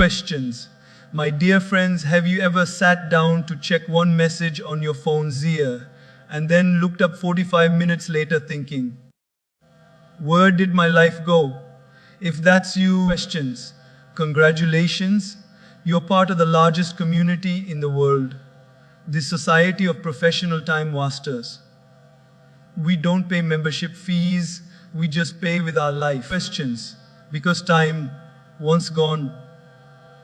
Questions. My dear friends, have you ever sat down to check one message on your phone's ear and then looked up 45 minutes later thinking, where did my life go? If that's you, questions. Congratulations, you're part of the largest community in the world, the Society of Professional Time Wasters. We don't pay membership fees, we just pay with our life. Questions. Because time, once gone,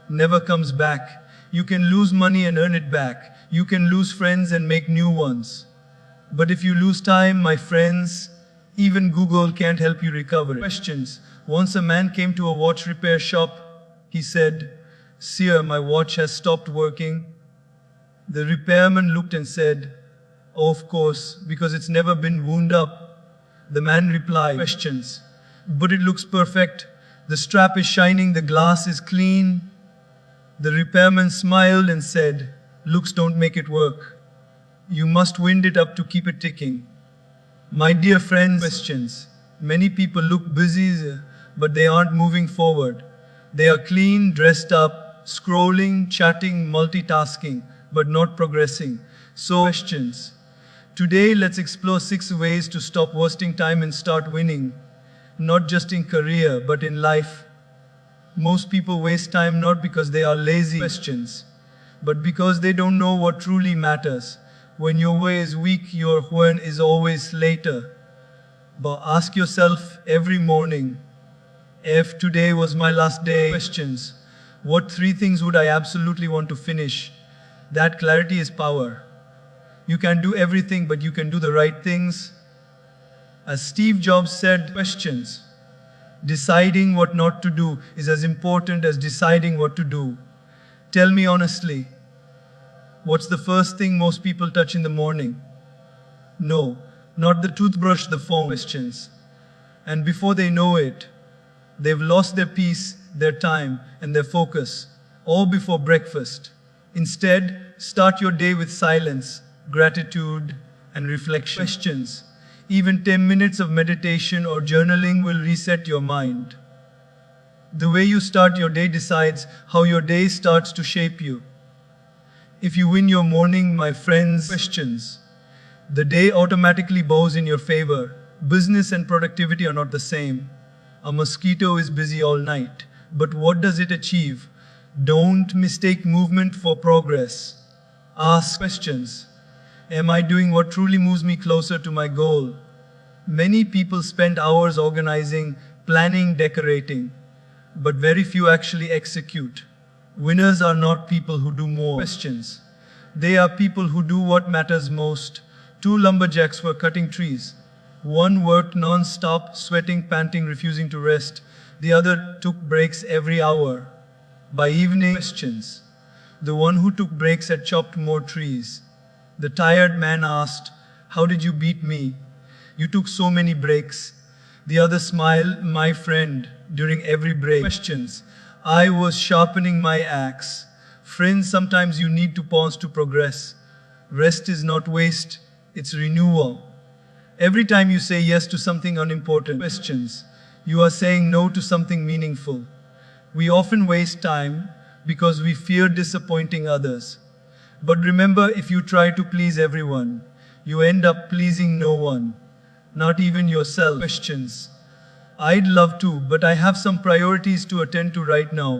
never comes back. You can lose money and earn it back. You can lose friends and make new ones. But if you lose time, my friends, even Google can't help you recover it. Questions. Once a man came to a watch repair shop. He said, "Sir, my watch has stopped working." The repairman looked and said, "Oh, of course, because it's never been wound up." The man replied, "Questions. But it looks perfect. The strap is shining, the glass is clean." The repairman smiled and said, "Looks don't make it work. You must wind it up to keep it ticking." My dear friends, questions. Many people look busy, but they aren't moving forward. They are clean, dressed up, scrolling, chatting, multitasking, but not progressing. So, questions. Today, let's explore 6 ways to stop wasting time and start winning. Not just in career, but in life. Most people waste time not because they are lazy, questions, but because they don't know what truly matters. When your way is weak, your when is always later. But ask yourself every morning, if today was my last day, questions, what 3 things would I absolutely want to finish? That clarity is power. You can do everything, but you can do the right things. As Steve Jobs said, questions. Deciding what not to do is as important as deciding what to do. Tell me honestly, what's the first thing most people touch in the morning? No, not the toothbrush, the phone. Questions. And before they know it, they've lost their peace, their time, and their focus, all before breakfast. Instead, start your day with silence, gratitude, and reflection. Questions. Even 10 minutes of meditation or journaling will reset your mind. The way you start your day decides how your day starts to shape you. If you win your morning, my friends, questions, the day automatically bows in your favor. Business and productivity are not the same. A mosquito is busy all night, but what does it achieve? Don't mistake movement for progress. Ask questions. Am I doing what truly moves me closer to my goal? Many people spend hours organizing, planning, decorating, but very few actually execute. Winners are not people who do more. Questions. They are people who do what matters most. 2 lumberjacks were cutting trees. One worked non-stop, sweating, panting, refusing to rest. The other took breaks every hour. By evening, questions. The one who took breaks had chopped more trees. The tired man asked, "How did you beat me? You took so many breaks." The other smiled, "My friend, during every break." Questions. I was sharpening my axe. Friends, sometimes you need to pause to progress. Rest is not waste, it's renewal. Every time you say yes to something unimportant, questions, you are saying no to something meaningful. We often waste time because we fear disappointing others. But remember, if you try to please everyone, you end up pleasing no one, not even yourself. Questions. I'd love to, but I have some priorities to attend to right now.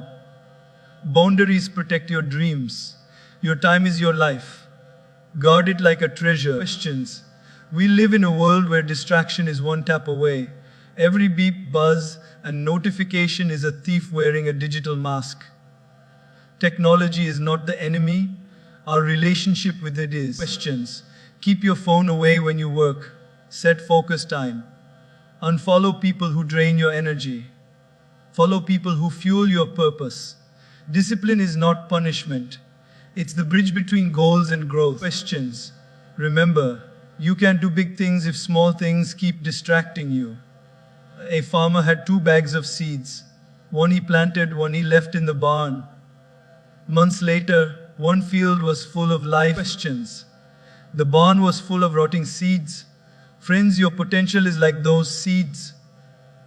Boundaries protect your dreams. Your time is your life. Guard it like a treasure. Questions. We live in a world where distraction is one tap away. Every beep, buzz, and notification is a thief wearing a digital mask. Technology is not the enemy. Our relationship with it is. Questions. Keep your phone away when you work. Set focus time. Unfollow people who drain your energy. Follow people who fuel your purpose. Discipline is not punishment. It's the bridge between goals and growth. Questions. Remember, you can do big things if small things keep distracting you. A farmer had 2 bags of seeds. One he planted, one he left in the barn. Months later, one field was full of life. Questions. The barn was full of rotting seeds. Friends, your potential is like those seeds.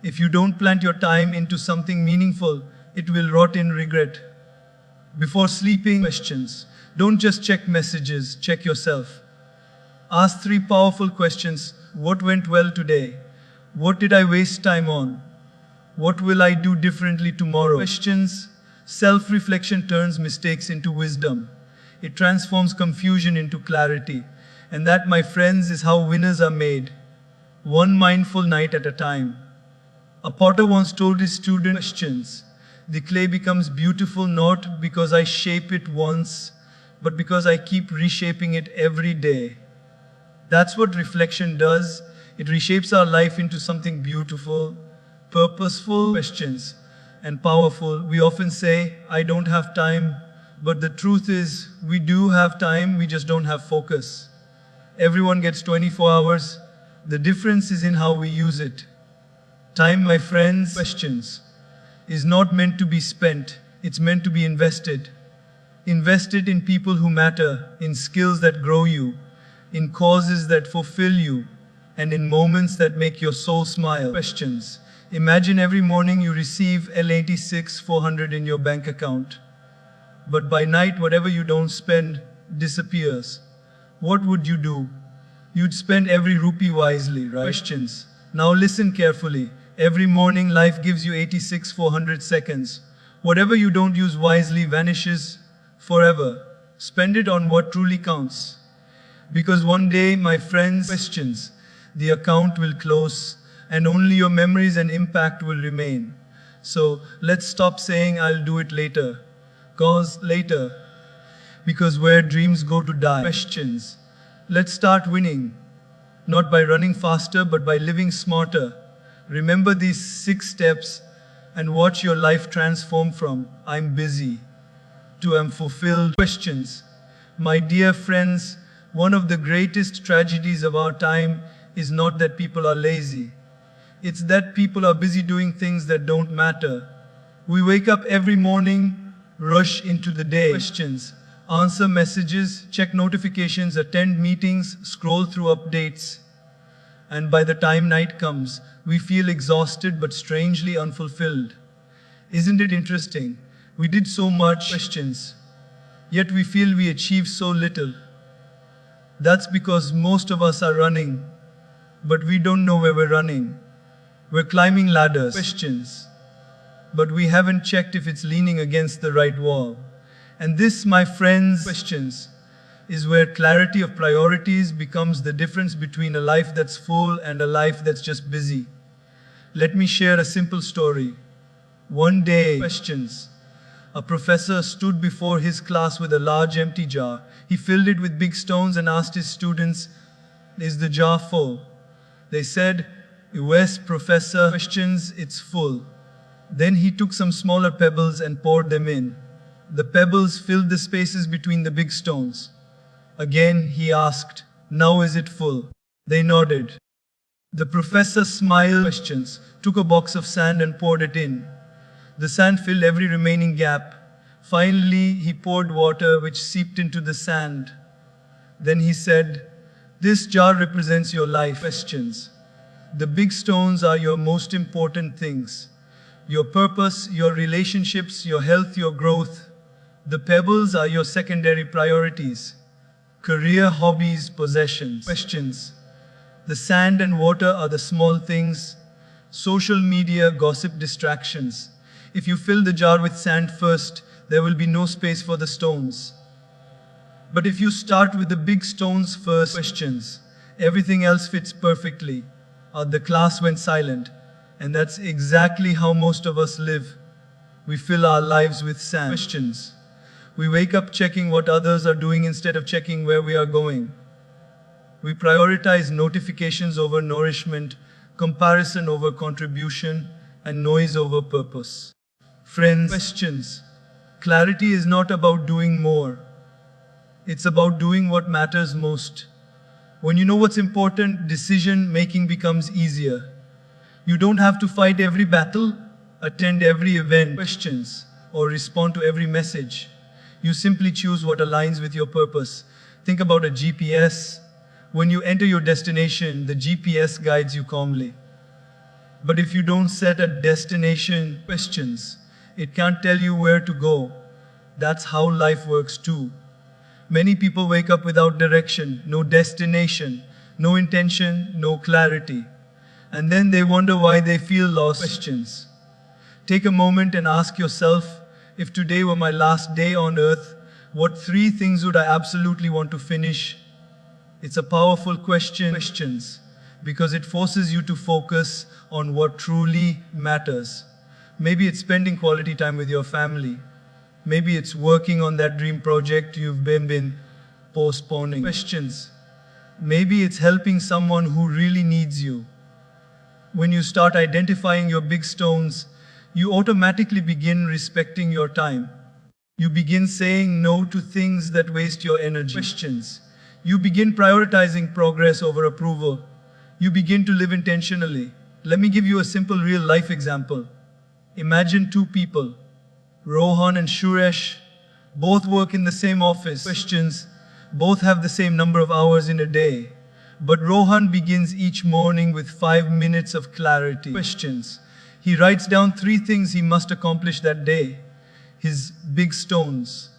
If you don't plant your time into something meaningful, it will rot in regret. Before sleeping, questions. Don't just check messages, check yourself. Ask three powerful questions. What went well today? What did I waste time on? What will I do differently tomorrow? Questions. Self-reflection turns mistakes into wisdom. It transforms confusion into clarity. And that, my friends, is how winners are made. One mindful night at a time. A potter once told his student, questions. The clay becomes beautiful not because I shape it once, but because I keep reshaping it every day. That's what reflection does. It reshapes our life into something beautiful, purposeful, questions, and powerful. We often say, I don't have time, but the truth is, we do have time, we just don't have focus. Everyone gets 24 hours. The difference is in how we use it. Time, my friends, questions, is not meant to be spent, it's meant to be invested. Invested in people who matter, in skills that grow you, in causes that fulfill you, and in moments that make your soul smile. Questions. Imagine every morning you receive L86 400 in your bank account. But by night, whatever you don't spend disappears. What would you do? You'd spend every rupee wisely, right? Questions. Now listen carefully. Every morning, life gives you 86 400 seconds. Whatever you don't use wisely vanishes forever. Spend it on what truly counts. Because one day, my friends, questions, the account will close and only your memories and impact will remain. So let's stop saying I'll do it later. Cause later. Because where dreams go to die. Questions. Let's start winning. Not by running faster, but by living smarter. Remember these 6 steps and watch your life transform from I'm busy to I'm fulfilled. Questions. My dear friends, one of the greatest tragedies of our time is not that people are lazy. It's that people are busy doing things that don't matter. We wake up every morning, rush into the day. Questions. Answer messages, check notifications, attend meetings, scroll through updates. And by the time night comes, we feel exhausted but strangely unfulfilled. Isn't it interesting? We did so much, questions, yet we feel we achieved so little. That's because most of us are running, but we don't know where we're running. We're climbing ladders, questions, but we haven't checked if it's leaning against the right wall. And this, my friends, questions, is where clarity of priorities becomes the difference between a life that's full and a life that's just busy. Let me share a simple story. One day, questions, a professor stood before his class with a large empty jar. He filled it with big stones and asked his students, is the jar full? They said, yes, professor, questions, it's full. Then he took some smaller pebbles and poured them in. The pebbles filled the spaces between the big stones. Again, he asked, now is it full? They nodded. The professor smiled, questions, took a box of sand and poured it in. The sand filled every remaining gap. Finally, he poured water which seeped into the sand. Then he said, this jar represents your life. Questions. The big stones are your most important things. Your purpose, your relationships, your health, your growth. The pebbles are your secondary priorities. Career, hobbies, possessions. Questions. The sand and water are the small things. Social media, gossip, distractions. If you fill the jar with sand first, there will be no space for the stones. But if you start with the big stones first, questions, everything else fits perfectly. The class went silent. And that's exactly how most of us live. We fill our lives with sand. Questions. We wake up checking what others are doing instead of checking where we are going. We prioritize notifications over nourishment, comparison over contribution, and noise over purpose. Friends, questions. Clarity is not about doing more. It's about doing what matters most. When you know what's important, decision making becomes easier. You don't have to fight every battle, attend every event, questions, or respond to every message. You simply choose what aligns with your purpose. Think about a GPS. When you enter your destination, the GPS guides you calmly. But if you don't set a destination, questions, it can't tell you where to go. That's how life works too. Many people wake up without direction, no destination, no intention, no clarity. And then they wonder why they feel lost. Questions. Take a moment and ask yourself, if today were my last day on earth, what three things would I absolutely want to finish? It's a powerful question, because it forces you to focus on what truly matters. Maybe it's spending quality time with your family. Maybe it's working on that dream project you've been postponing. Questions. Maybe it's helping someone who really needs you. When you start identifying your big stones, you automatically begin respecting your time. You begin saying no to things that waste your energy. Questions. You begin prioritizing progress over approval. You begin to live intentionally. Let me give you a simple real life example. Imagine two people, Rohan and Suresh, both work in the same office. Questions. Both have the same number of hours in a day. But Rohan begins each morning with 5 minutes of clarity. Questions. He writes down 3 things he must accomplish that day. His big stones.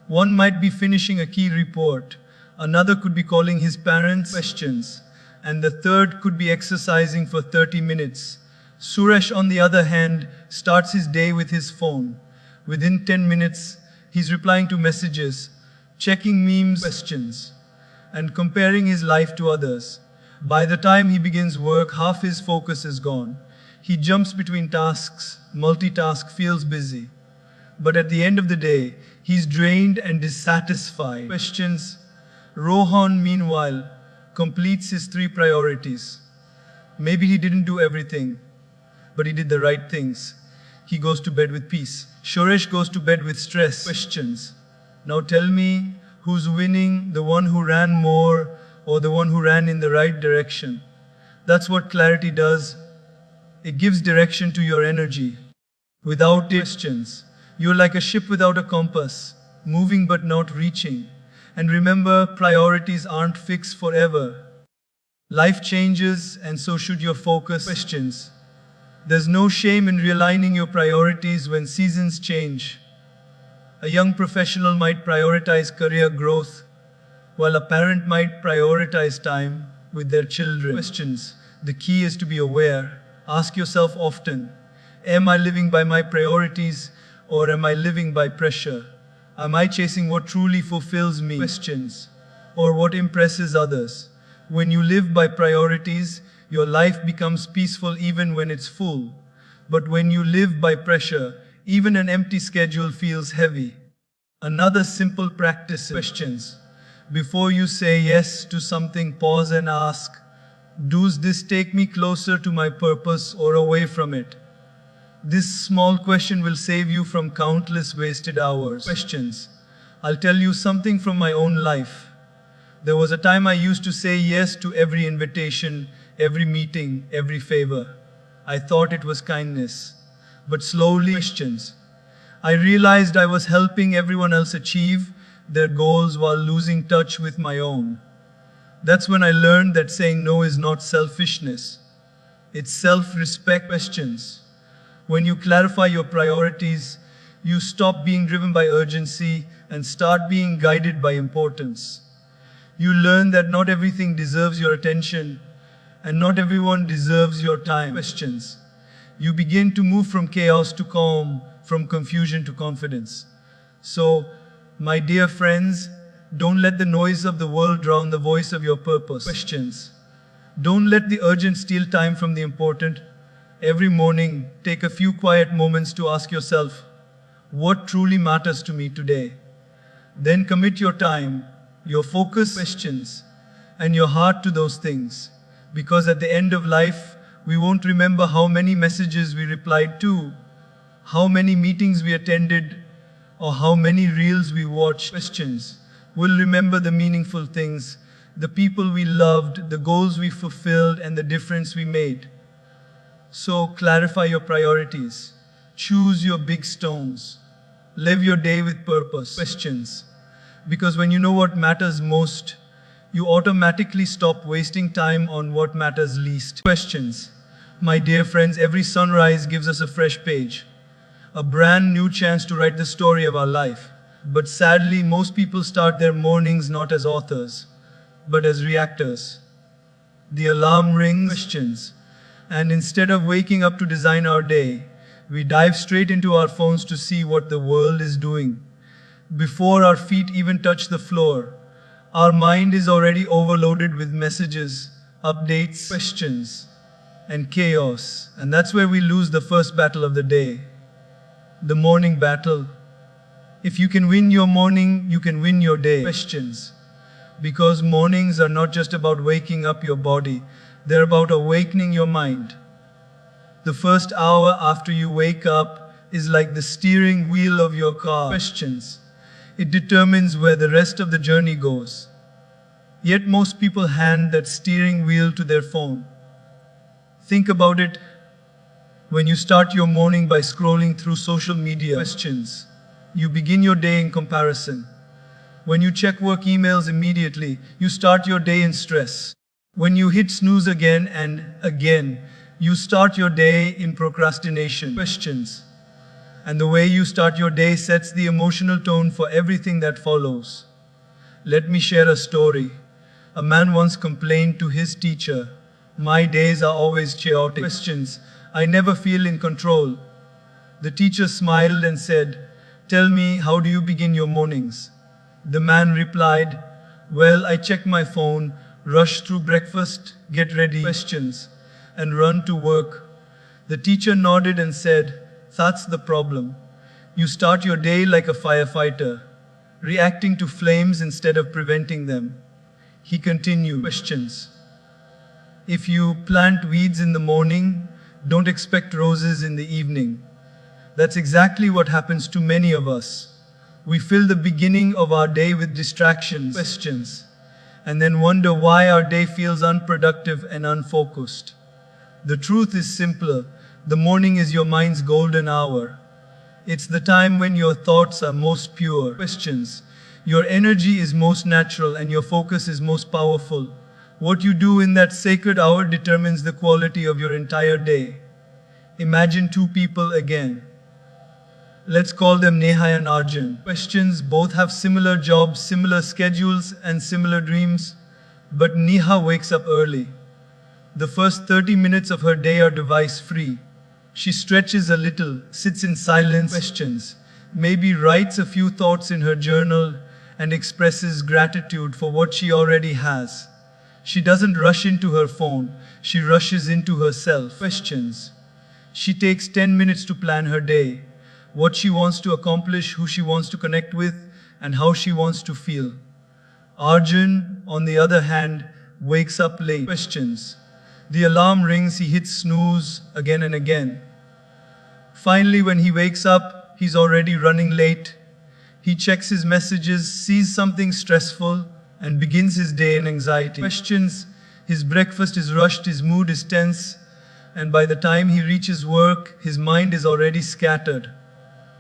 One might be finishing a key report. Another could be calling his parents. Questions. And the third could be exercising for 30 minutes. Suresh, on the other hand, starts his day with his phone. Within 10 minutes, he's replying to messages, checking memes, questions, and comparing his life to others. By the time he begins work, half his focus is gone. He jumps between tasks, multitask, feels busy. But at the end of the day, he's drained and dissatisfied. Questions. Rohan, meanwhile, completes his 3 priorities. Maybe he didn't do everything, but he did the right things. He goes to bed with peace. Suresh goes to bed with stress. Questions. Now tell me, who's winning, the one who ran more or the one who ran in the right direction? That's what clarity does. It gives direction to your energy. Without it, questions. You're like a ship without a compass, moving but not reaching. And remember, priorities aren't fixed forever. Life changes, and so should your focus. Questions. There's no shame in realigning your priorities when seasons change. A young professional might prioritize career growth, while a parent might prioritize time with their children. Questions. The key is to be aware. Ask yourself often, am I living by my priorities or am I living by pressure? Am I chasing what truly fulfills me? Questions. Or what impresses others? When you live by priorities, your life becomes peaceful even when it's full. But when you live by pressure, even an empty schedule feels heavy. Another simple practice. Questions. Before you say yes to something, pause and ask, does this take me closer to my purpose or away from it? This small question will save you from countless wasted hours. Questions. I'll tell you something from my own life. There was a time I used to say yes to every invitation, every meeting, every favor. I thought it was kindness. But slowly, questions. I realized I was helping everyone else achieve their goals while losing touch with my own. That's when I learned that saying no is not selfishness. It's self-respect. Questions. When you clarify your priorities, you stop being driven by urgency and start being guided by importance. You learn that not everything deserves your attention and not everyone deserves your time. Questions. You begin to move from chaos to calm, from confusion to confidence. So, my dear friends, don't let the noise of the world drown the voice of your purpose. Questions. Don't let the urgent steal time from the important. Every morning, take a few quiet moments to ask yourself, what truly matters to me today? Then commit your time, your focus, questions, and your heart to those things. Because at the end of life, we won't remember how many messages we replied to, how many meetings we attended, or how many reels we watched. Questions. We'll remember the meaningful things, the people we loved, the goals we fulfilled, and the difference we made. So clarify your priorities. Choose your big stones. Live your day with purpose. Questions. Because when you know what matters most, you automatically stop wasting time on what matters least. Questions. My dear friends, every sunrise gives us a fresh page. a brand new chance to write the story of our life. But sadly, most people start their mornings not as authors, but as reactors. The alarm rings, questions, and instead of waking up to design our day, we dive straight into our phones to see what the world is doing. Before our feet even touch the floor, our mind is already overloaded with messages, updates, questions, and chaos. And that's where we lose the first battle of the day, the morning battle. If you can win your morning, you can win your day. Questions. Because mornings are not just about waking up your body, they're about awakening your mind. The first hour after you wake up is like the steering wheel of your car. Questions. It determines where the rest of the journey goes. Yet most people hand that steering wheel to their phone. Think about it. When you start your morning by scrolling through social media, questions, you begin your day in comparison. When you check work emails immediately, you start your day in stress. When you hit snooze again and again, you start your day in procrastination. Questions. And the way you start your day sets the emotional tone for everything that follows. Let me share a story. A man once complained to his teacher, "My days are always chaotic. Questions. I never feel in control." The teacher smiled and said, "Tell me, how do you begin your mornings?" The man replied, "Well, I check my phone, rush through breakfast, get ready, questions, and run to work." The teacher nodded and said, "That's the problem. You start your day like a firefighter, reacting to flames instead of preventing them." He continued, questions. If you plant weeds in the morning, don't expect roses in the evening. That's exactly what happens to many of us. We fill the beginning of our day with distractions, questions, and then wonder why our day feels unproductive and unfocused. The truth is simpler. The morning is your mind's golden hour. It's the time when your thoughts are most pure. Questions. Your energy is most natural and your focus is most powerful. What you do in that sacred hour determines the quality of your entire day. Imagine two people again. Let's call them Neha and Arjun. Questions. Both have similar jobs, similar schedules, and similar dreams. But Neha wakes up early. The first 30 minutes of her day are device-free. She stretches a little, sits in silence, questions, maybe writes a few thoughts in her journal, and expresses gratitude for what she already has. She doesn't rush into her phone, she rushes into herself. Questions. She takes 10 minutes to plan her day, what she wants to accomplish, who she wants to connect with, and how she wants to feel. Arjun, on the other hand, wakes up late. Questions. The alarm rings, he hits snooze again and again. Finally, when he wakes up, he's already running late. He checks his messages, sees something stressful, and begins his day in anxiety. Questions. His breakfast is rushed, his mood is tense, and by the time he reaches work, his mind is already scattered.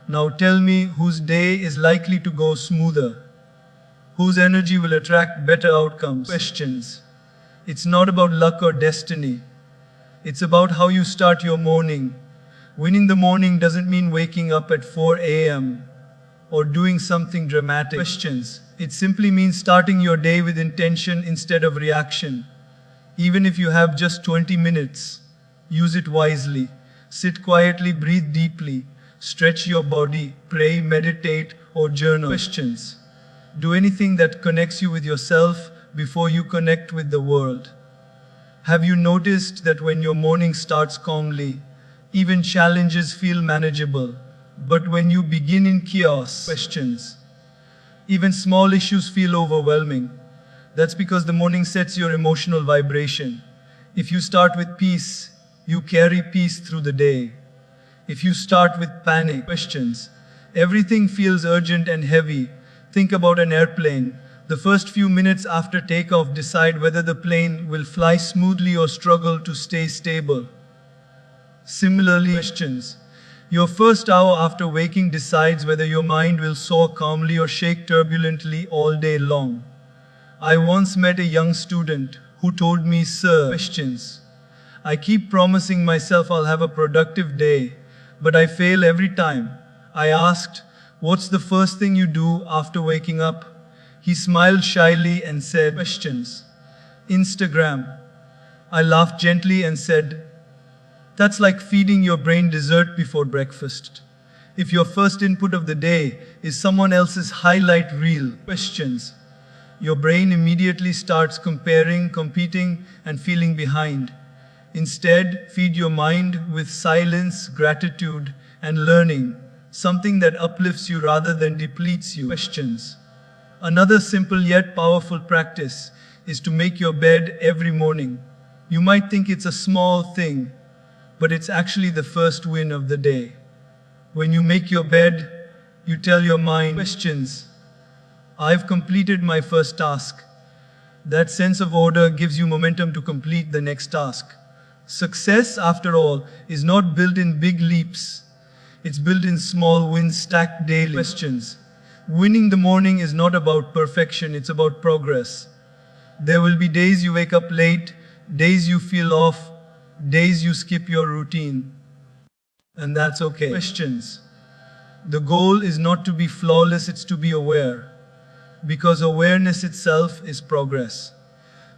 Now tell me, whose day is likely to go smoother? Whose energy will attract better outcomes? Questions. It's not about luck or destiny. It's about how you start your morning. Winning the morning doesn't mean waking up at 4 a.m. or doing something dramatic. Questions. It simply means starting your day with intention instead of reaction. Even if you have just 20 minutes, use it wisely. Sit quietly, breathe deeply, stretch your body, pray, meditate, or journal. Questions. Do anything that connects you with yourself before you connect with the world. Have you noticed that when your morning starts calmly, even challenges feel manageable? But when you begin in chaos, questions, even small issues feel overwhelming. That's because the morning sets your emotional vibration. If you start with peace, you carry peace through the day. If you start with panic, questions, everything feels urgent and heavy. Think about an airplane. The first few minutes after takeoff decide whether the plane will fly smoothly or struggle to stay stable. Similarly, questions. Your first hour after waking decides whether your mind will soar calmly or shake turbulently all day long. I once met a young student who told me, "Sir, questions. I keep promising myself I'll have a productive day, but I fail every time. I asked, "What's the first thing you do after waking up?" He smiled shyly and said, "Questions. Instagram." I laughed gently and said, "That's like feeding your brain dessert before breakfast. If your first input of the day is someone else's highlight reel, questions, your brain immediately starts comparing, competing, and feeling behind. Instead, feed your mind with silence, gratitude, and learning, something that uplifts you rather than depletes you. Questions. Another simple yet powerful practice is to make your bed every morning. You might think it's a small thing, but it's actually the first win of the day. When you make your bed, you tell your mind, questions, I've completed my first task. That sense of order gives you momentum to complete the next task. Success, after all, is not built in big leaps. It's built in small wins stacked daily. Questions. Winning the morning is not about perfection, it's about progress. There will be days you wake up late, days you feel off, days you skip your routine. And that's okay. Questions. The goal is not to be flawless, it's to be aware. Because awareness itself is progress.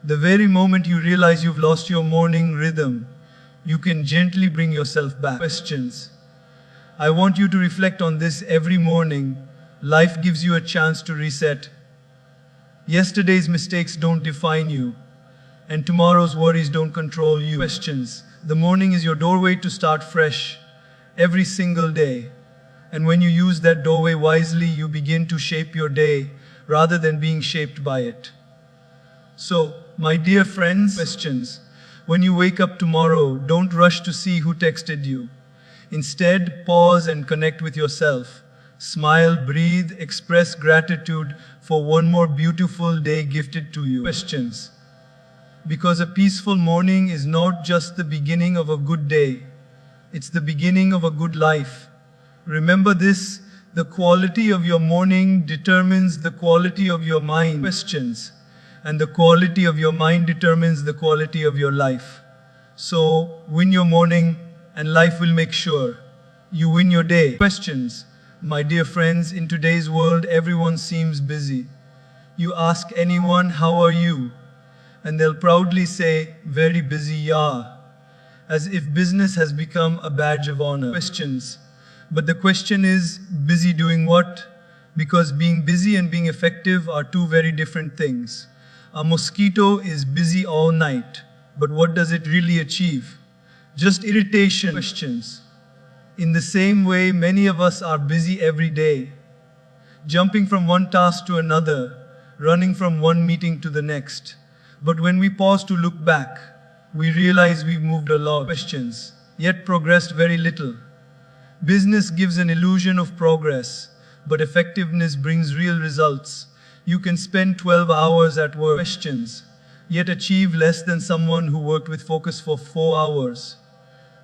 The very moment you realize you've lost your morning rhythm, you can gently bring yourself back. Questions. I want you to reflect on this every morning. Life gives you a chance to reset. Yesterday's mistakes don't define you, and tomorrow's worries don't control you. Questions. The morning is your doorway to start fresh, every single day. And when you use that doorway wisely, you begin to shape your day rather than being shaped by it. So, my dear friends, questions. When you wake up tomorrow, don't rush to see who texted you. Instead, pause and connect with yourself. Smile, breathe, express gratitude for one more beautiful day gifted to you. Questions. Because a peaceful morning is not just the beginning of a good day, it's the beginning of a good life. Remember this, the quality of your morning determines the quality of your mind. Questions. And the quality of your mind determines the quality of your life. So, win your morning, and life will make sure you win your day. Questions. My dear friends, in today's world, everyone seems busy. You ask anyone, how are you? And they'll proudly say, very busy, yeah. As if business has become a badge of honor. Questions. But the question is, busy doing what? Because being busy and being effective are two very different things. A mosquito is busy all night, but what does it really achieve? Just irritation. Questions. In the same way, many of us are busy every day, jumping from one task to another, running from one meeting to the next. But when we pause to look back, we realize we've moved a lot. Questions, yet progressed very little. Business gives an illusion of progress, but effectiveness brings real results. You can spend 12 hours at work, questions, yet achieve less than someone who worked with focus for 4 hours.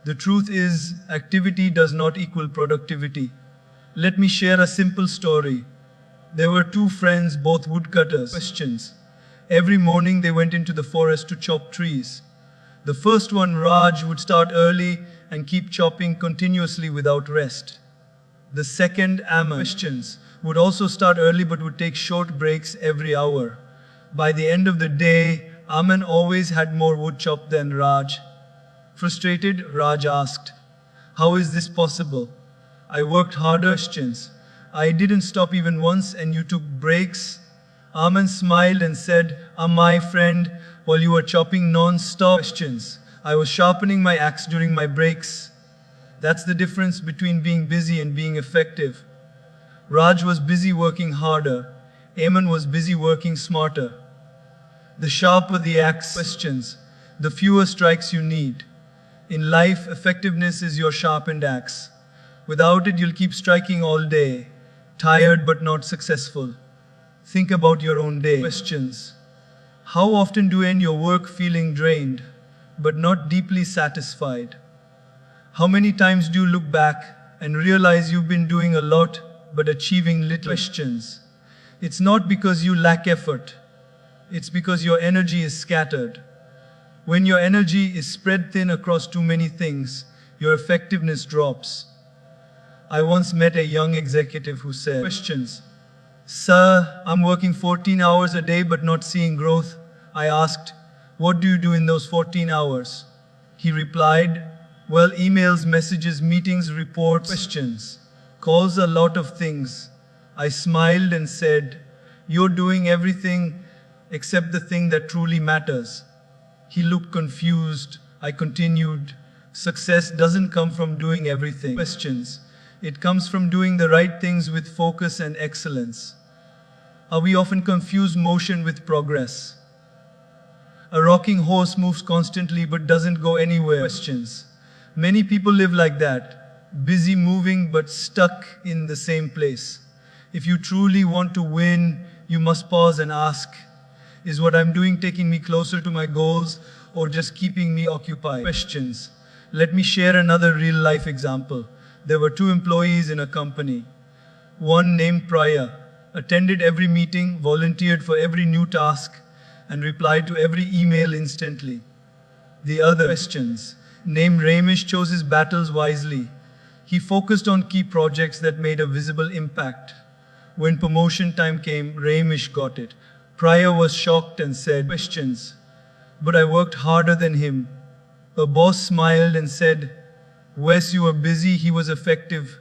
The truth is, activity does not equal productivity. Let me share a simple story. There were two friends, both woodcutters. Questions. Every morning they went into the forest to chop trees. The first one, Raj, would start early and keep chopping continuously without rest. The second, Aman, questions, would also start early but would take short breaks every hour. By the end of the day, Aman always had more wood chopped than Raj. Frustrated, Raj asked, how is this possible? I worked harder. Questions. I didn't stop even once and you took breaks. Aman smiled and said, my friend, while you were chopping non-stop. Questions. I was sharpening my axe during my breaks. That's the difference between being busy and being effective. Raj was busy working harder. Aman was busy working smarter. The sharper the axe, questions, the fewer strikes you need. In life, effectiveness is your sharpened axe. Without it, you'll keep striking all day, tired but not successful. Think about your own day. Questions. How often do you end your work feeling drained, but not deeply satisfied? How many times do you look back and realize you've been doing a lot, but achieving little? Questions. It's not because you lack effort. It's because your energy is scattered. When your energy is spread thin across too many things, your effectiveness drops. I once met a young executive who said, questions. Sir, I'm working 14 hours a day but not seeing growth. I asked, what do you do in those 14 hours? He replied, well, emails, messages, meetings, reports, questions, calls, a lot of things. I smiled and said, you're doing everything except the thing that truly matters. He looked confused. I continued, success doesn't come from doing everything. Questions. It comes from doing the right things with focus and excellence. We often confuse motion with progress. A rocking horse moves constantly but doesn't go anywhere. Questions. Many people live like that, busy moving but stuck in the same place. If you truly want to win, you must pause and ask, is what I'm doing taking me closer to my goals or just keeping me occupied? Questions. Let me share another real-life example. There were two employees in a company. One, named Priya, attended every meeting, volunteered for every new task, and replied to every email instantly. The other, questions, named Ramesh, chose his battles wisely. He focused on key projects that made a visible impact. When promotion time came, Ramesh got it. Priya was shocked and said, questions, but I worked harder than him. A boss smiled and said, Wes, you were busy, he was effective.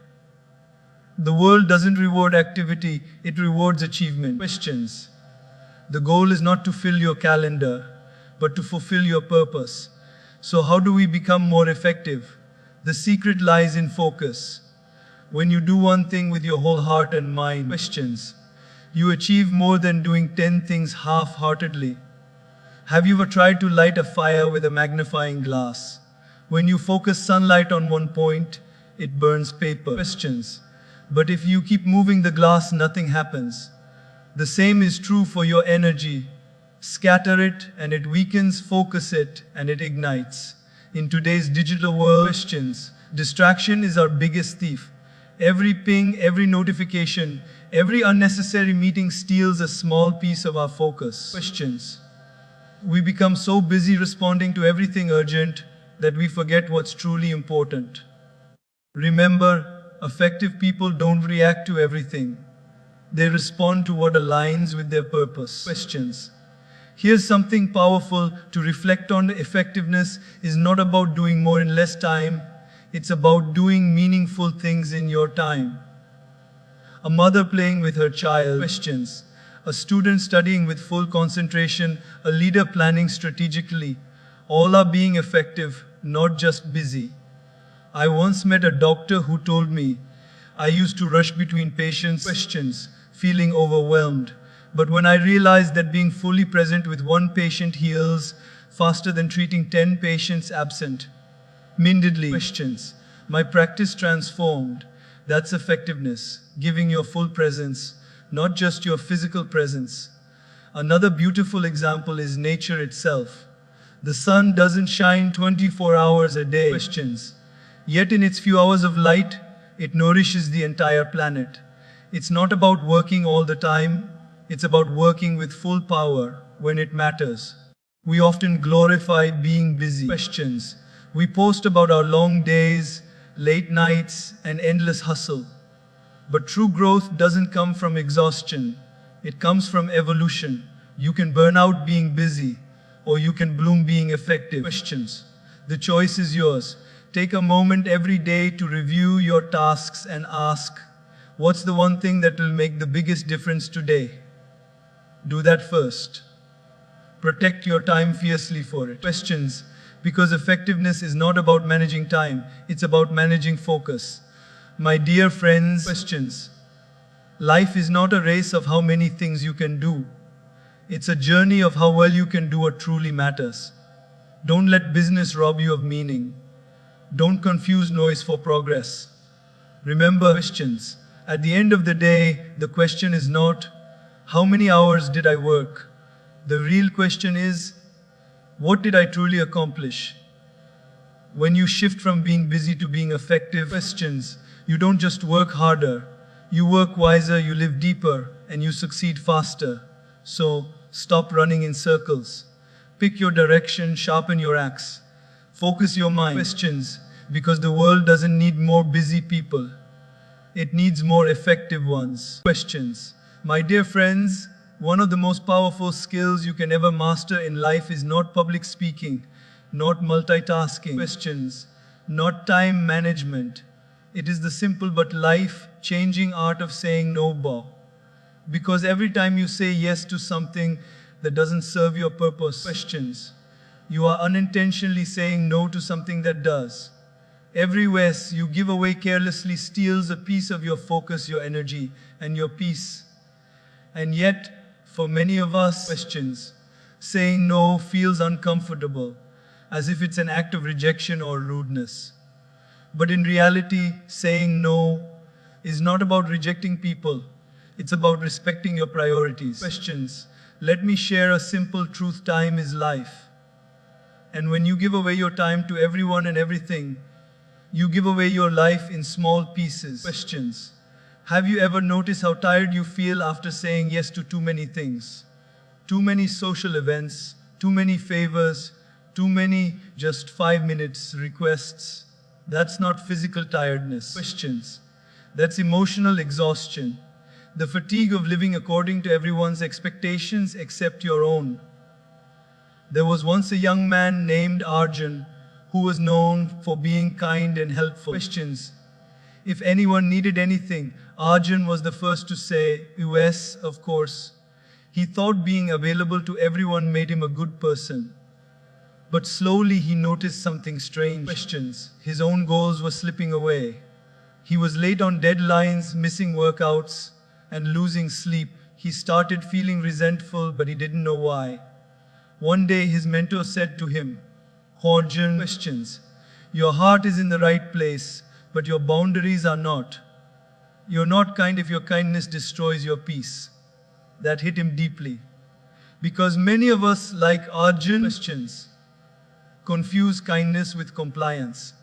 The world doesn't reward activity, it rewards achievement. Questions. The goal is not to fill your calendar, but to fulfill your purpose. So how do we become more effective? The secret lies in focus. When you do one thing with your whole heart and mind, questions, you achieve more than doing 10 things half-heartedly. Have you ever tried to light a fire with a magnifying glass? When you focus sunlight on one point, it burns paper. Questions. But if you keep moving the glass, nothing happens. The same is true for your energy. Scatter it and it weakens, focus it and it ignites. In today's digital world, questions, distraction is our biggest thief. Every ping, every notification, every unnecessary meeting steals a small piece of our focus. Questions. We become so busy responding to everything urgent that we forget what's truly important. Remember, effective people don't react to everything. They respond to what aligns with their purpose. Questions. Here's something powerful to reflect on. Effectiveness is not about doing more in less time. It's about doing meaningful things in your time. A mother playing with her child. Questions. A student studying with full concentration. A leader planning strategically. All are being effective, not just busy. I once met a doctor who told me, I used to rush between patients' questions, feeling overwhelmed. But when I realized that being fully present with one patient heals faster than treating 10 patients absent, mindedly questions, my practice transformed. That's effectiveness, giving your full presence, not just your physical presence. Another beautiful example is nature itself. The sun doesn't shine 24 hours a day. Questions. Yet in its few hours of light, it nourishes the entire planet. It's not about working all the time, it's about working with full power when it matters. We often glorify being busy. Questions. We post about our long days, late nights, and endless hustle. But true growth doesn't come from exhaustion. It comes from evolution. You can burn out being busy, or you can bloom being effective. Questions. The choice is yours. Take a moment every day to review your tasks and ask, what's the one thing that will make the biggest difference today? Do that first. Protect your time fiercely for it. Questions. Because effectiveness is not about managing time, it's about managing focus. My dear friends, questions. Life is not a race of how many things you can do. It's a journey of how well you can do what truly matters. Don't let business rob you of meaning. Don't confuse noise for progress. Remember, questions. At the end of the day, the question is not, how many hours did I work? The real question is, what did I truly accomplish? When you shift from being busy to being effective, questions, you don't just work harder, you work wiser, you live deeper, and you succeed faster. So, stop running in circles. Pick your direction, sharpen your axe. Focus your mind. Questions, because the world doesn't need more busy people. It needs more effective ones. Questions. My dear friends, one of the most powerful skills you can ever master in life is not public speaking, not multitasking. Questions. Not time management. It is the simple but life-changing art of saying no, Bob. Because every time you say yes to something that doesn't serve your purpose, questions, you are unintentionally saying no to something that does. Every yes you give away carelessly steals a piece of your focus, your energy, and your peace. And yet, for many of us, questions, saying no feels uncomfortable, as if it's an act of rejection or rudeness. But in reality, saying no is not about rejecting people. It's about respecting your priorities. Questions. Let me share a simple truth. Time is life. And when you give away your time to everyone and everything, you give away your life in small pieces. Questions. Have you ever noticed how tired you feel after saying yes to too many things? Too many social events, too many favors, too many just 5 minutes requests. That's not physical tiredness. Questions. That's emotional exhaustion. The fatigue of living according to everyone's expectations except your own. There was once a young man named Arjun who was known for being kind and helpful. Questions. If anyone needed anything, Arjun was the first to say, yes, of course. He thought being available to everyone made him a good person. But slowly he noticed something strange. Questions. His own goals were slipping away. He was late on deadlines, missing workouts, and losing sleep. He started feeling resentful, but he didn't know why. One day his mentor said to him, Arjun, questions. Your heart is in the right place, but your boundaries are not. You're not kind if your kindness destroys your peace. That hit him deeply. Because many of us, like Arjun, questions, confuse kindness with compliance.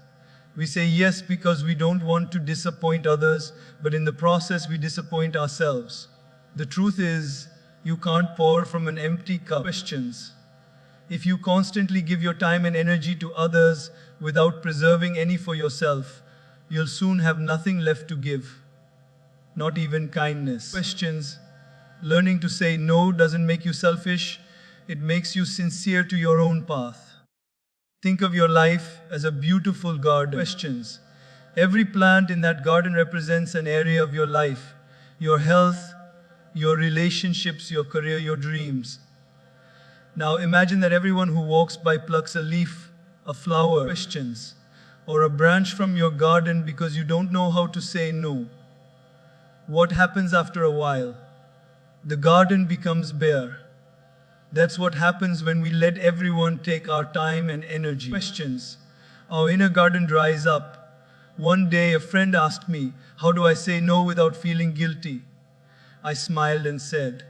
We say yes because we don't want to disappoint others, but in the process we disappoint ourselves. The truth is, you can't pour from an empty cup. Questions. If you constantly give your time and energy to others without preserving any for yourself, you'll soon have nothing left to give. Not even kindness. Questions. Learning to say no doesn't make you selfish, it makes you sincere to your own path. Think of your life as a beautiful garden. Questions. Every plant in that garden represents an area of your life, your health, your relationships, your career, your dreams. Now imagine that everyone who walks by plucks a leaf, a flower, questions, or a branch from your garden because you don't know how to say no. What happens after a while? The garden becomes bare. That's what happens when we let everyone take our time and energy. Questions. Our inner garden dries up. One day a friend asked me, how do I say no without feeling guilty? I smiled and said,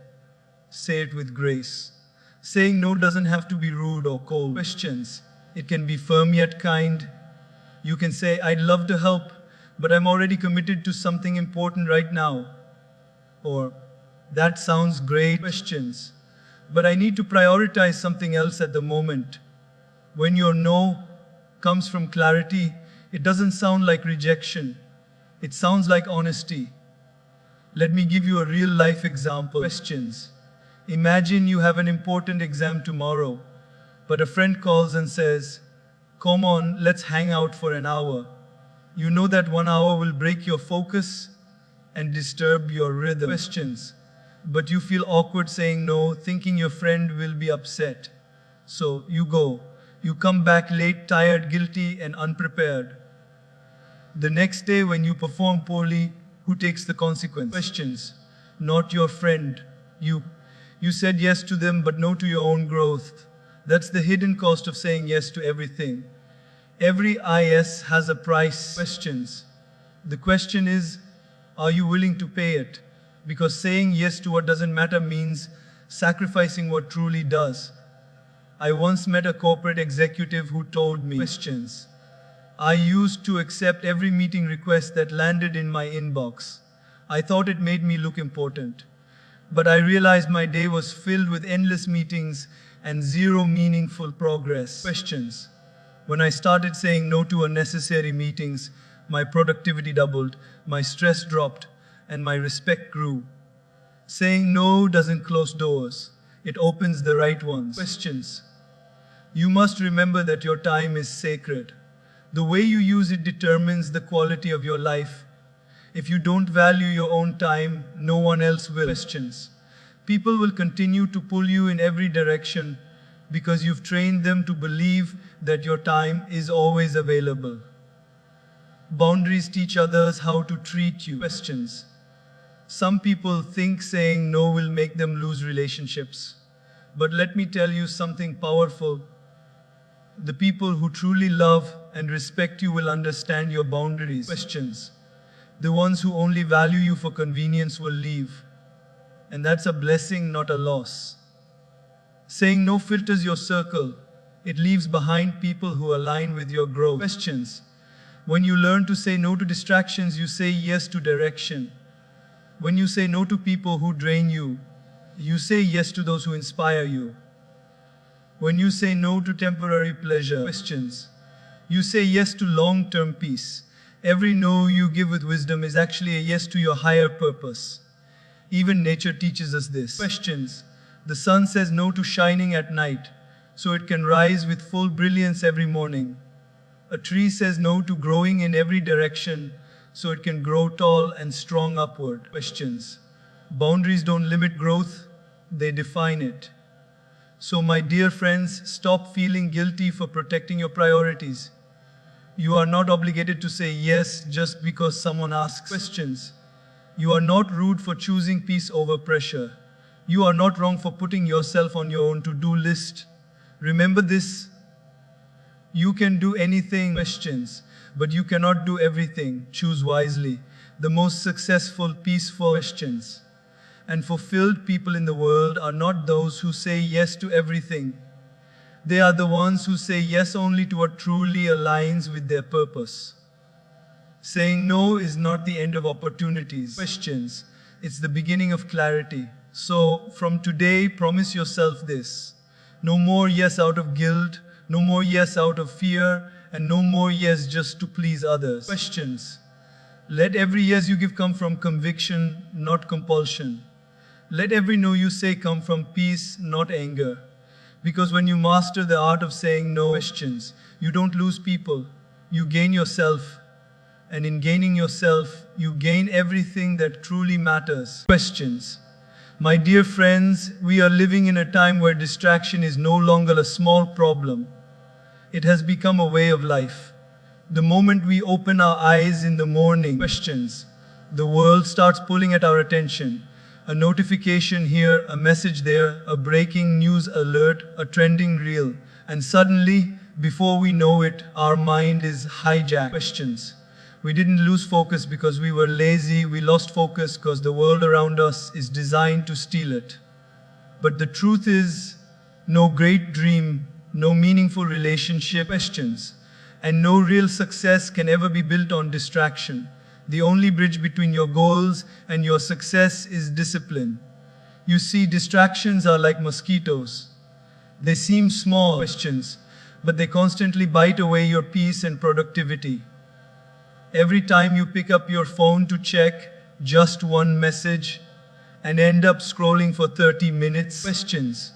say it with grace. Saying no doesn't have to be rude or cold. Questions. It can be firm yet kind. You can say, I'd love to help, but I'm already committed to something important right now. Or, that sounds great. Questions. But I need to prioritize something else at the moment. When your no comes from clarity, it doesn't sound like rejection. It sounds like honesty. Let me give you a real life example. Questions. Imagine you have an important exam tomorrow, but a friend calls and says, come on, let's hang out for an hour. You know that 1 hour will break your focus and disturb your rhythm. Questions. But you feel awkward saying no, thinking your friend will be upset. So you go. You come back late, tired, guilty, and unprepared. The next day when you perform poorly, who takes the consequence? Questions. Not your friend. You. You said yes to them but no to your own growth. That's the hidden cost of saying yes to everything. Every yes has a price. Questions. The question is, are you willing to pay it? Because saying yes to what doesn't matter means sacrificing what truly does. I once met a corporate executive who told me, questions. I used to accept every meeting request that landed in my inbox. I thought it made me look important. But I realized my day was filled with endless meetings and zero meaningful progress. Questions. When I started saying no to unnecessary meetings, my productivity doubled, my stress dropped, and my respect grew. Saying no doesn't close doors, it opens the right ones. Questions. You must remember that your time is sacred. The way you use it determines the quality of your life. If you don't value your own time, no one else will. Questions. People will continue to pull you in every direction because you've trained them to believe that your time is always available. Boundaries teach others how to treat you. Questions. Some people think saying no will make them lose relationships. But let me tell you something powerful. The people who truly love and respect you will understand your boundaries. Questions. The ones who only value you for convenience will leave. And that's a blessing, not a loss. Saying no filters your circle. It leaves behind people who align with your growth. Questions. When you learn to say no to distractions, you say yes to direction. When you say no to people who drain you, you say yes to those who inspire you. When you say no to temporary pleasure, questions, you say yes to long-term peace. Every no you give with wisdom is actually a yes to your higher purpose. Even nature teaches us this. Questions. The sun says no to shining at night, so it can rise with full brilliance every morning. A tree says no to growing in every direction, so it can grow tall and strong upward. Questions. Boundaries don't limit growth, they define it. So my dear friends, stop feeling guilty for protecting your priorities. You are not obligated to say yes just because someone asks. Questions. You are not rude for choosing peace over pressure. You are not wrong for putting yourself on your own to-do list. Remember this. You can do anything. Questions. But you cannot do everything. Choose wisely. The most successful, peaceful questions and fulfilled people in the world are not those who say yes to everything. They are the ones who say yes only to what truly aligns with their purpose. Saying no is not the end of opportunities. Questions. It's the beginning of clarity. So, from today, promise yourself this. No more yes out of guilt, no more yes out of fear, and no more yes just to please others. Questions. Let every yes you give come from conviction, not compulsion. Let every no you say come from peace, not anger. Because when you master the art of saying no, questions, you don't lose people, you gain yourself. And in gaining yourself, you gain everything that truly matters. Questions. My dear friends, we are living in a time where distraction is no longer a small problem. It has become a way of life. The moment we open our eyes in the morning, questions, the world starts pulling at our attention. A notification here, a message there, a breaking news alert, a trending reel. And suddenly, before we know it, our mind is hijacked. Questions. We didn't lose focus because we were lazy, we lost focus because the world around us is designed to steal it. But the truth is, no great dream, no meaningful relationship, questions, and no real success can ever be built on distraction. The only bridge between your goals and your success is discipline. You see, distractions are like mosquitoes. They seem small, questions, but they constantly bite away your peace and productivity. Every time you pick up your phone to check just one message and end up scrolling for 30 minutes, questions,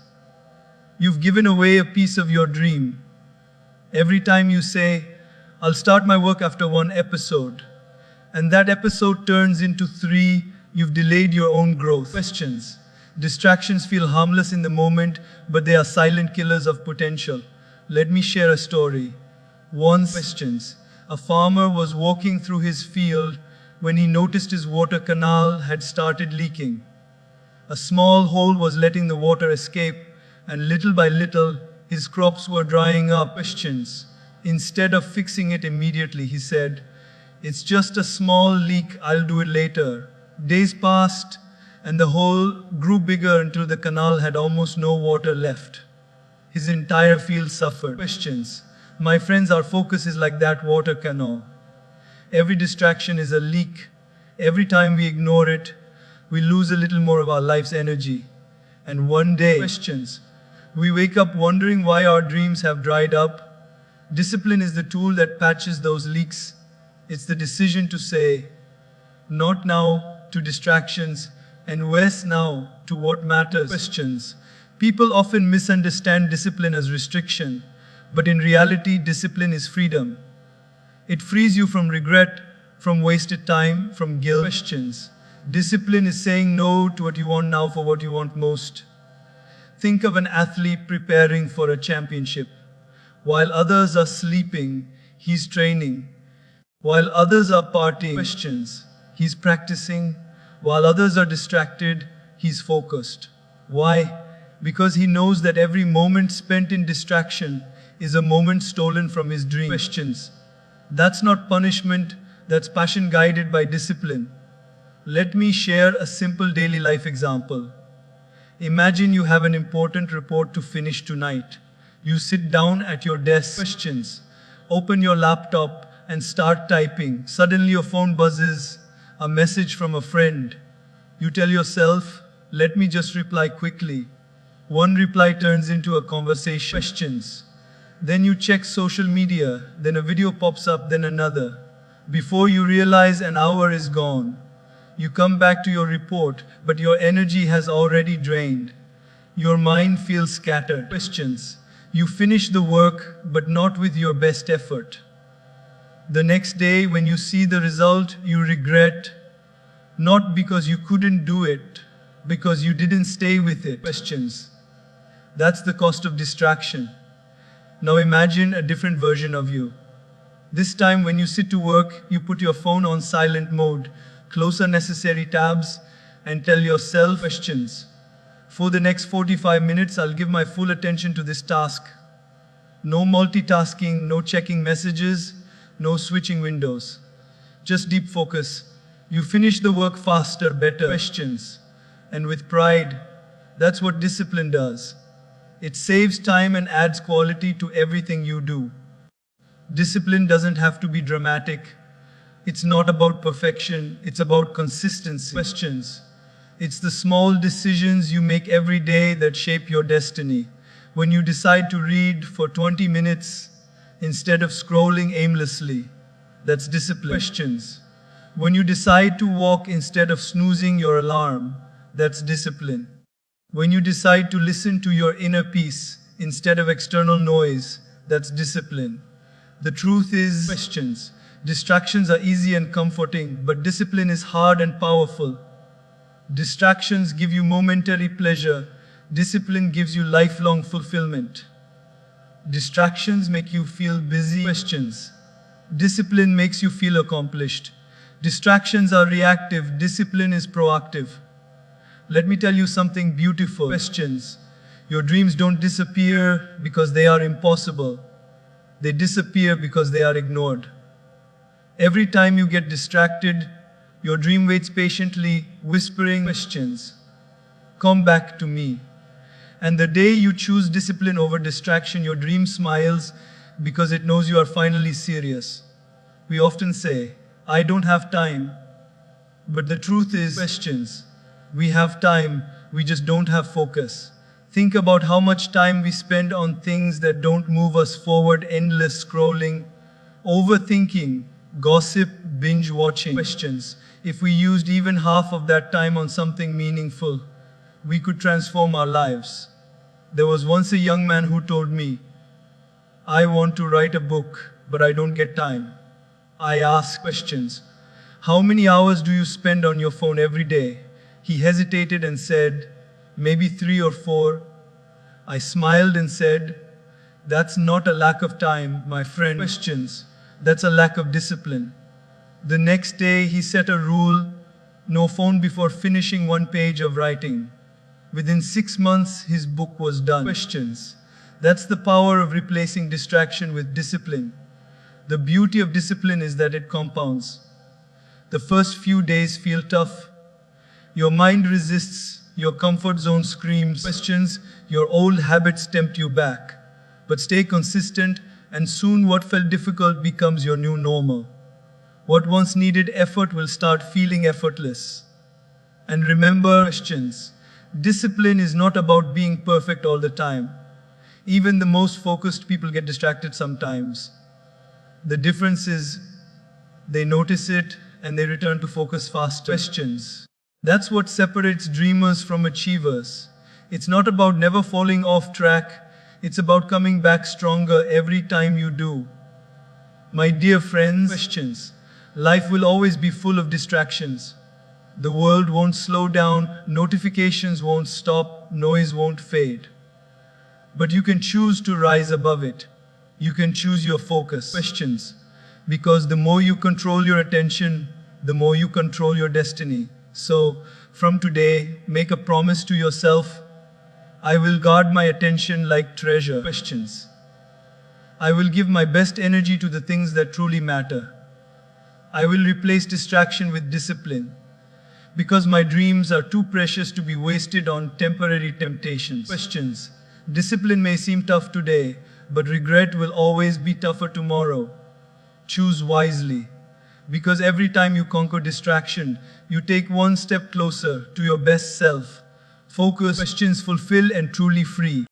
you've given away a piece of your dream. Every time you say, I'll start my work after one episode, and that episode turns into 3, you've delayed your own growth. Questions. Distractions feel harmless in the moment, but they are silent killers of potential. Let me share a story. Once, questions, a farmer was walking through his field when he noticed his water canal had started leaking. A small hole was letting the water escape, and little by little, his crops were drying up. Questions. Instead of fixing it immediately, he said, "It's just a small leak, I'll do it later." Days passed, and the hole grew bigger until the canal had almost no water left. His entire field suffered. Questions. My friends, our focus is like that water canal. Every distraction is a leak. Every time we ignore it, we lose a little more of our life's energy. And one day, questions, we wake up wondering why our dreams have dried up. Discipline is the tool that patches those leaks. It's the decision to say, not now to distractions, and yes now to what matters. Questions. People often misunderstand discipline as restriction, but in reality, discipline is freedom. It frees you from regret, from wasted time, from guilt. Questions. Discipline is saying no to what you want now for what you want most. Think of an athlete preparing for a championship. While others are sleeping, he's training. While others are partying, questions, he's practicing. While others are distracted, he's focused. Why? Because he knows that every moment spent in distraction is a moment stolen from his dream. Questions. That's not punishment, that's passion guided by discipline. Let me share a simple daily life example. Imagine you have an important report to finish tonight. You sit down at your desk. Questions. Open your laptop and start typing. Suddenly your phone buzzes, a message from a friend. You tell yourself, let me just reply quickly. One reply turns into a conversation. Questions. Then you check social media, then a video pops up, then another. Before you realize, an hour is gone. You come back to your report, but your energy has already drained. Your mind feels scattered. Questions. You finish the work, but not with your best effort. The next day, when you see the result, you regret, not because you couldn't do it, because you didn't stay with it. Questions. That's the cost of distraction. Now imagine a different version of you. This time when you sit to work, you put your phone on silent mode, close unnecessary tabs, and tell yourself questions. For the next 45 minutes, I'll give my full attention to this task. No multitasking, no checking messages, no switching windows. Just deep focus. You finish the work faster, better. Questions. And with pride, that's what discipline does. It saves time and adds quality to everything you do. Discipline doesn't have to be dramatic. It's not about perfection, it's about consistency. Questions. It's the small decisions you make every day that shape your destiny. When you decide to read for 20 minutes instead of scrolling aimlessly, that's discipline. Questions. When you decide to walk instead of snoozing your alarm, that's discipline. When you decide to listen to your inner peace instead of external noise, that's discipline. The truth is, questions. Distractions are easy and comforting, but discipline is hard and powerful. Distractions give you momentary pleasure. Discipline gives you lifelong fulfillment. Distractions make you feel busy. Questions. Discipline makes you feel accomplished. Distractions are reactive. Discipline is proactive. Let me tell you something beautiful. Questions. Your dreams don't disappear because they are impossible. They disappear because they are ignored. Every time you get distracted, your dream waits patiently, whispering questions. Come back to me. And the day you choose discipline over distraction, your dream smiles because it knows you are finally serious. We often say, I don't have time. But the truth is, questions. We have time, we just don't have focus. Think about how much time we spend on things that don't move us forward, endless scrolling, overthinking, gossip, binge watching. Questions. If we used even half of that time on something meaningful, we could transform our lives. There was once a young man who told me, I want to write a book, but I don't get time. I asked questions. How many hours do you spend on your phone every day? He hesitated and said, maybe 3 or 4. I smiled and said, that's not a lack of time, my friend. Questions. That's a lack of discipline. The next day he set a rule, no phone before finishing 1 page of writing. Within 6 months, his book was done. Questions. That's the power of replacing distraction with discipline. The beauty of discipline is that it compounds. The first few days feel tough. Your mind resists, your comfort zone screams. Questions, your old habits tempt you back. But stay consistent, and soon what felt difficult becomes your new normal. What once needed effort will start feeling effortless. And remember, questions. Discipline is not about being perfect all the time. Even the most focused people get distracted sometimes. The difference is, They notice it and they return to focus faster. Questions. That's what separates dreamers from achievers. It's not about never falling off track, it's about coming back stronger every time you do. My dear friends, questions. Life will always be full of distractions. The world won't slow down, notifications won't stop, noise won't fade. But you can choose to rise above it. You can choose your focus. Questions. Because the more you control your attention, the more you control your destiny. So, from today, make a promise to yourself. I will guard my attention like treasure. Questions. I will give my best energy to the things that truly matter. I will replace distraction with discipline. Because my dreams are too precious to be wasted on temporary temptations. Questions. Discipline may seem tough today, but regret will always be tougher tomorrow. Choose wisely. Because every time you conquer distraction, you take one step closer to your best self. Focus. Questions fulfill and truly free.